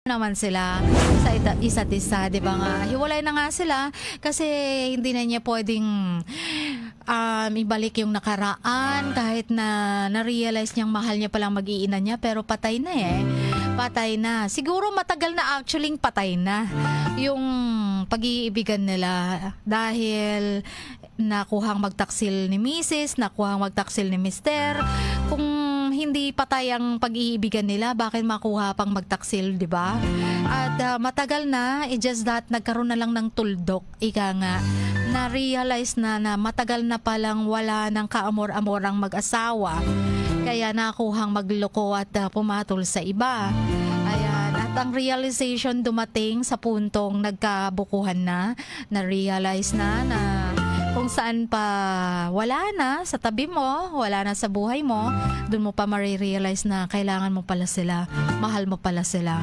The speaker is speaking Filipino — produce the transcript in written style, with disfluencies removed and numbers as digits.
naman sila sa isa't isa, 'di ba nga? Hiwalay na nga sila kasi hindi na niya pwedeng ibalik yung nakaraan kahit na na-realize niyang mahal niya palang mag-iina niya pero patay na eh. Patay na. Siguro matagal na actually patay na yung pag-iibigan nila dahil nakuhang magtaksil ni Mrs., nakuhang magtaksil ni Mr. Kung hindi patay ang pag-iibigan nila, bakit makuha pang magtaksil, di ba? At matagal na, just that nagkaroon na lang ng tuldok, ika nga, na-realize na matagal na palang wala ng kaamor-amor ang mag-asawa. Kaya nakuhang magloko at pumatol sa iba. Ayan. At ang realization dumating sa puntong nagkabukuhan na-realize na kung saan pa wala na sa tabi mo, wala na sa buhay mo, doon mo pa marirealize na kailangan mo pala sila, mahal mo pala sila.